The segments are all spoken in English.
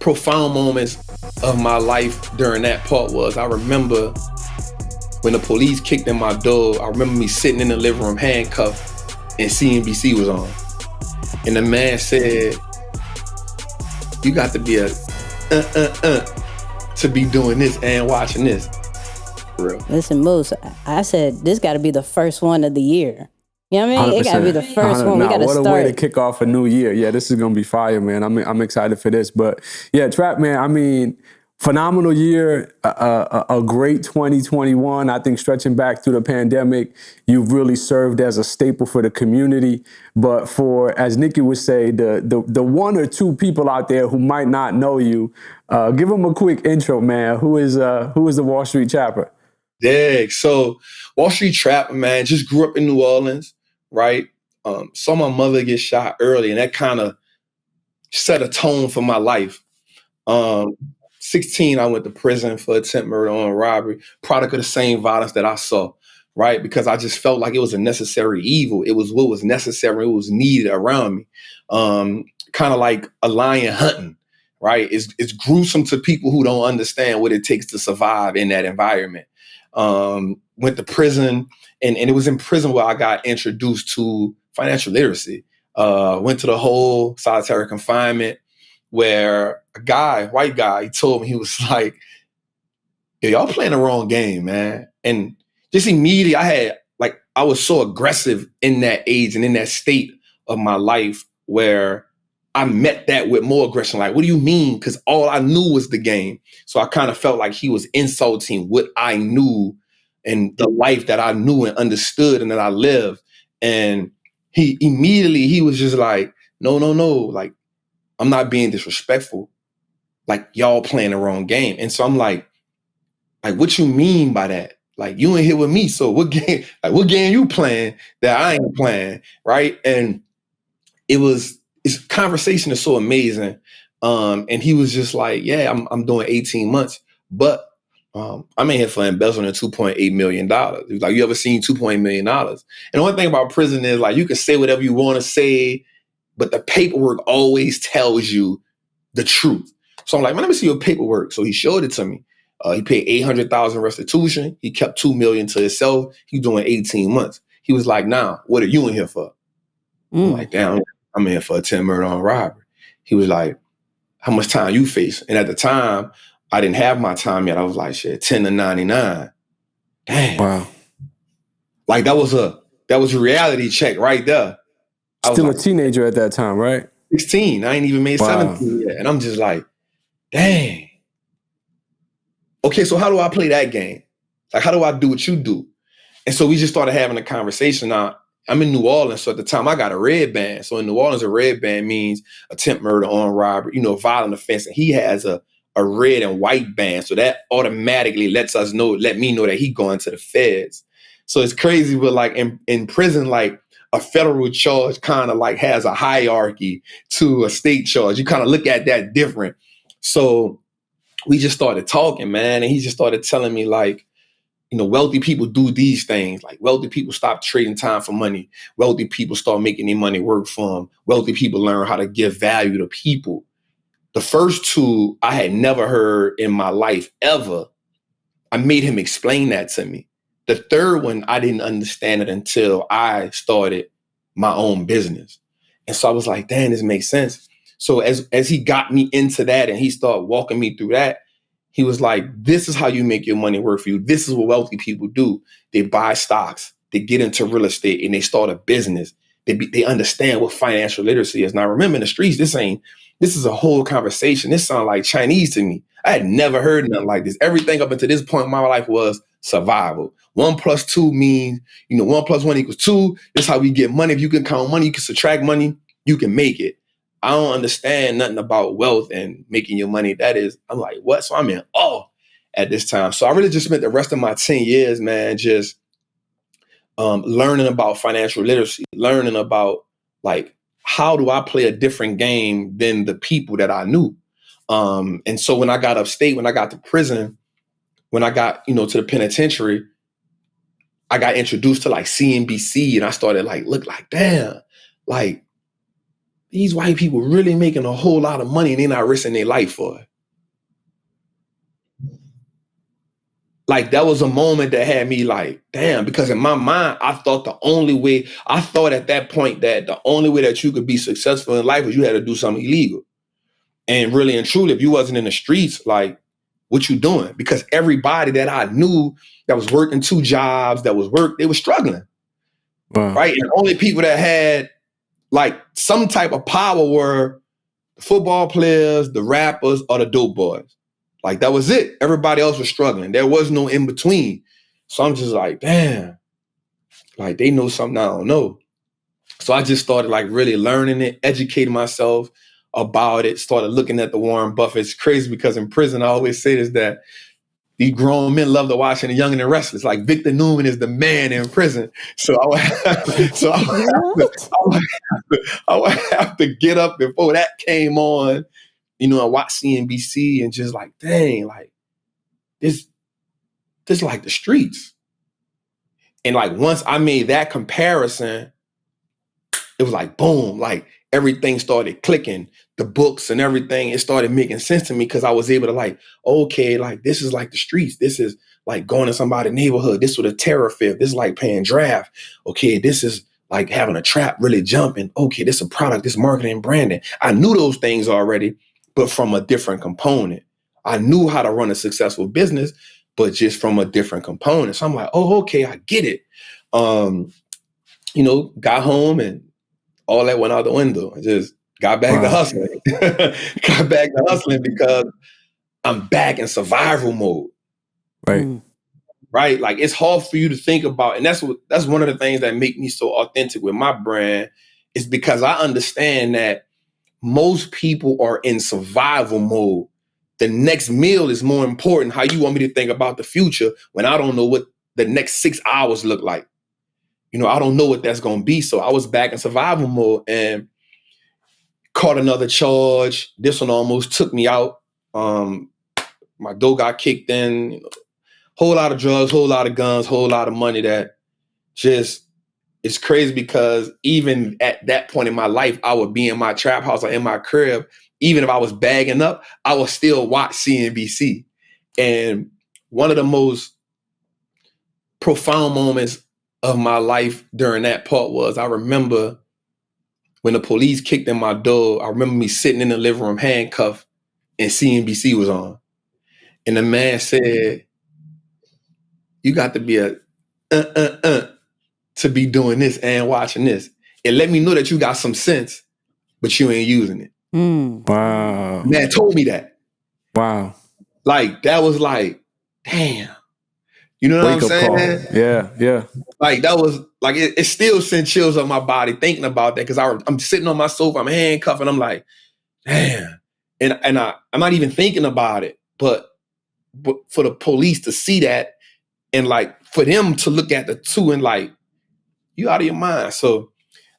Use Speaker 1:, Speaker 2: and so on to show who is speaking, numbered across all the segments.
Speaker 1: profound moments of my life during that part was I remember when the police kicked in my door. I remember me sitting in the living room handcuffed and CNBC was on. And the man said, you got to be a to be doing this and watching this. For real.
Speaker 2: Listen, Moose, I said this got to be the first one of the year. You know what I mean?
Speaker 3: 100%.
Speaker 2: It got to be the first one. We got to
Speaker 3: What
Speaker 2: start.
Speaker 3: a way to kick off a new year. Yeah, this is going to be fire, man. I'm excited for this. But yeah, Trap, man, I mean, phenomenal year, a great 2021. I think stretching back through the pandemic, you've really served as a staple for the community. But for, as Nikki would say, the one or two people out there who might not know you, give them a quick intro, man. Who is the Wall Street Trapper?
Speaker 1: Yeah, so Wall Street Trapper, man, just grew up in New Orleans, right? Saw my mother get shot early, and that kind of set a tone for my life. 16, I went to prison for attempted murder on robbery, product of the same violence that I saw, right? Because I just felt like it was a necessary evil. It was what was necessary. It was needed around me. Kind of like a lion hunting, right? It's gruesome to people who don't understand what it takes to survive in that environment. Went to prison, and it was in prison where I got introduced to financial literacy. Went to the whole solitary confinement, where a white guy, he told me, he was like, "Yo, y'all playing the wrong game, man." And just immediately I was so aggressive in that age and in that state of my life where I met that with more aggression. Like, what do you mean? Because all I knew was the game. So I kind of felt like he was insulting what I knew and the life that I knew and understood and that I lived. And he was just like, no, like, I'm not being disrespectful. Like, y'all playing the wrong game. And so I'm like, what you mean by that? Like, you ain't here with me. So what game you playing that I ain't playing? Right. And his conversation is so amazing. And he was just like, yeah, I'm doing 18 months, but I'm in here for embezzling $2.8 million. He was like, you ever seen $2.8 million? And the one thing about prison is, like, you can say whatever you want to say, but the paperwork always tells you the truth. So I'm like, man, let me see your paperwork. So he showed it to me. He paid $800,000 restitution. He kept $2 million to himself. He's doing 18 months. He was like, nah, what are you in here for? I'm like, damn, I'm in here for attempted murder on robbery. He was like, how much time you face? And at the time, I didn't have my time yet. I was like, shit, 10 to 99. Damn.
Speaker 3: Wow.
Speaker 1: Like, that was a reality check right there.
Speaker 3: Still a teenager at that time, right?
Speaker 1: 16. I ain't even made 17 yet. And I'm just like, dang. Okay, so how do I play that game? Like, how do I do what you do? And so we just started having a conversation. Now, I'm in New Orleans, so at the time I got a red band. So in New Orleans, a red band means attempt murder on robbery, violent offense. And he has a red and white band. So that automatically let me know that he going to the feds. So it's crazy, but like in prison, like a federal charge kind of like has a hierarchy to a state charge. You kind of look at that different. So we just started talking, man. And he just started telling me, like, wealthy people do these things. Like, wealthy people stop trading time for money. Wealthy people start making their money work for them. Wealthy people learn how to give value to people. The first two I had never heard in my life ever. I made him explain that to me. The third one, I didn't understand it until I started my own business. And so I was like, damn, this makes sense. So as he got me into that and he started walking me through that, he was like, this is how you make your money work for you. This is what wealthy people do. They buy stocks, they get into real estate, and they start a business. They understand what financial literacy is. Now, remember, in the streets, this is a whole conversation. This sounds like Chinese to me. I had never heard nothing like this. Everything up until this point in my life was survival. 1 + 2 means, 1 + 1 = 2. This is how we get money. If you can count money, you can subtract money, you can make it. I don't understand nothing about wealth and making your money. I'm like, what? So I'm in awe at this time. So I really just spent the rest of my 10 years, man, just learning about financial literacy, learning about, like, how do I play a different game than the people that I knew? And so when I got upstate, when I got to prison, when I got, to the penitentiary, I got introduced to like CNBC, and I started like, look like, damn, like, these white people really making a whole lot of money and they're not risking their life for it. Like, that was a moment that had me like, damn, because in my mind, I thought at that point that the only way that you could be successful in life was you had to do something illegal. And really and truly, if you wasn't in the streets, like, what you doing? Because everybody that I knew that was working 2 jobs, they were struggling.
Speaker 3: Wow.
Speaker 1: Right? And only people that had like some type of power were the football players, the rappers, or the dope boys. Like, that was it. Everybody else was struggling. There was no in between. So I'm just like, damn, like, they know something I don't know. So I just started like really learning it, educating myself about it, started looking at the Warren Buffett. It's crazy because in prison, I always say this, that these grown men love to watch The Young and the Restless. Like, Victor Newman is the man in prison. So I would have to get up before that came on, you know, and watch CNBC and just like, dang, like, this like the streets. And like, once I made that comparison, it was like, boom, like everything started clicking, the books and everything, it started making sense to me because I was able to like, okay, like, this is like the streets. This is like going to somebody's neighborhood. This was a terror fifth. This is like paying draft. Okay, this is like having a trap really jumping. Okay, this is a product, this marketing and branding. I knew those things already, but from a different component. I knew how to run a successful business, but just from a different component. So I'm like, oh, okay, I get it. You know, got home and all that went out the window. I just got back to hustling. Got back to hustling because I'm back in survival mode.
Speaker 3: Right.
Speaker 1: Right? Like, it's hard for you to think about. And that's one of the things that make me so authentic with my brand, is because I understand that most people are in survival mode. The next meal is more important. How you want me to think about the future when I don't know what the next 6 hours look like? You know, I don't know what that's going to be. So I was back in survival mode and caught another charge. This one almost took me out. My dough got kicked in. You know, whole lot of drugs, whole lot of guns, whole lot of money. That just, it's crazy because even at that point in my life, I would be in my trap house or in my crib. Even if I was bagging up, I would still watch CNBC. And one of the most profound moments of my life during that part was, I remember when the police kicked in my door, I remember me sitting in the living room handcuffed and CNBC was on. And the man said, you got to be to be doing this and watching this. It let me know that you got some sense, but you ain't using it.
Speaker 3: Wow.
Speaker 1: Man told me that.
Speaker 3: Wow. Like,
Speaker 1: that was like, damn. You know what I'm saying?
Speaker 3: Call. Yeah.
Speaker 1: Like, that was like, it still sent chills up my body thinking about that, because I'm sitting on my sofa, I'm handcuffed, and I'm like, damn. And I'm not even thinking about it, but for the police to see that and like for them to look at the two and like, you out of your mind. So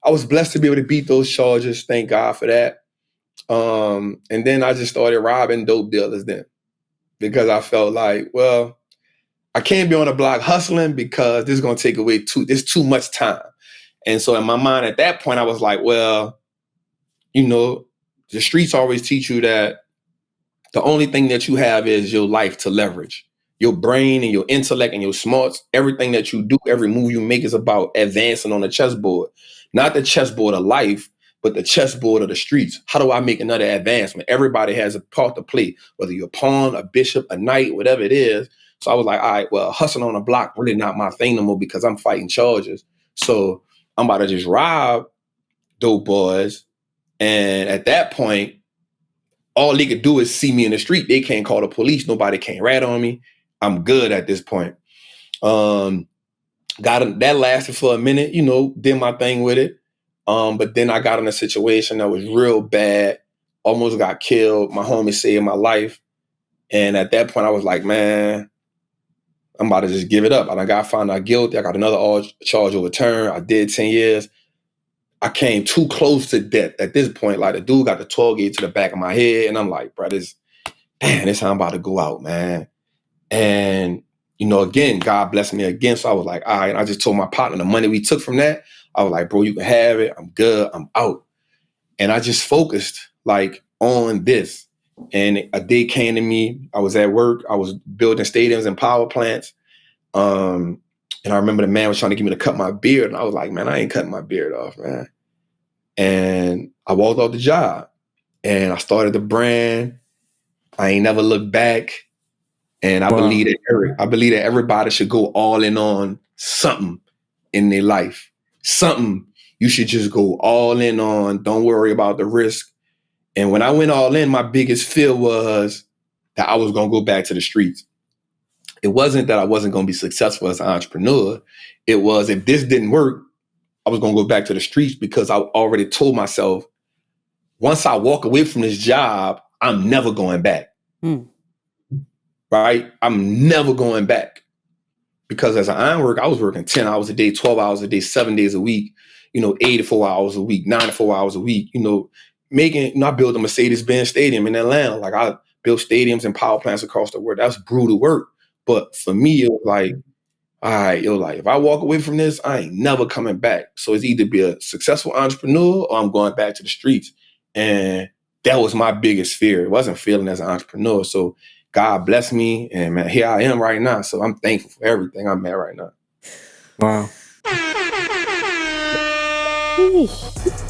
Speaker 1: I was blessed to be able to beat those charges. Thank God for that. And then I just started robbing dope dealers then, because I felt like, well, I can't be on the block hustling because this is going to take away too much time. And so in my mind at that point, I was like, well, you know, the streets always teach you that the only thing that you have is your life to leverage. Your brain and your intellect and your smarts, everything that you do, every move you make is about advancing on the chessboard. Not the chessboard of life, but the chessboard of the streets. How do I make another advancement? Everybody has a part to play, whether you're a pawn, a bishop, a knight, whatever it is. So I was like, all right, well, hustling on the block really not my thing no more, because I'm fighting charges. So I'm about to just rob dope boys. And at that point, all they could do is see me in the street. They can't call the police. Nobody can rat on me. I'm good at this point. That lasted for a minute, you know, did my thing with it. But then I got in a situation that was real bad, almost got killed. My homie saved my life. And at that point I was like, man, I'm about to just give it up. And I got found out guilty. I got another charge overturned. I did 10 years. I came too close to death at this point. Like, the dude got the 12 gauge to the back of my head. And I'm like, bro, this how I'm about to go out, man. And, you know, again, God blessed me again. So I was like, all right. And I just told my partner the money we took from that, I was like, bro, you can have it. I'm good. I'm out. And I just focused like on this. And a day came to me. I was at work. I was building stadiums and power plants. And I remember the man was trying to get me to cut my beard. And I was like, man, I ain't cutting my beard off, man. And I walked off the job and I started the brand. I ain't never looked back. And I believe that everybody should go all in on something in their life. Something you should just go all in on. Don't worry about the risk. And when I went all in, my biggest fear was that I was going to go back to the streets. It wasn't that I wasn't going to be successful as an entrepreneur. It was, if this didn't work, I was going to go back to the streets, because I already told myself, once I walk away from this job, I'm never going back. Right? I'm never going back. Because as an ironworker, I was working 10 hours a day, 12 hours a day, 7 days a week, 84 hours a week, 94 hours a week, I built a Mercedes-Benz stadium in Atlanta. Like, I built stadiums and power plants across the world. That's brutal work. But for me, it was like, all right, if I walk away from this, I ain't never coming back. So it's either be a successful entrepreneur or I'm going back to the streets. And that was my biggest fear. It wasn't failing as an entrepreneur. So God bless me. And man, here I am right now. So I'm thankful for everything I'm at right now.
Speaker 3: Wow.
Speaker 2: Sheesh.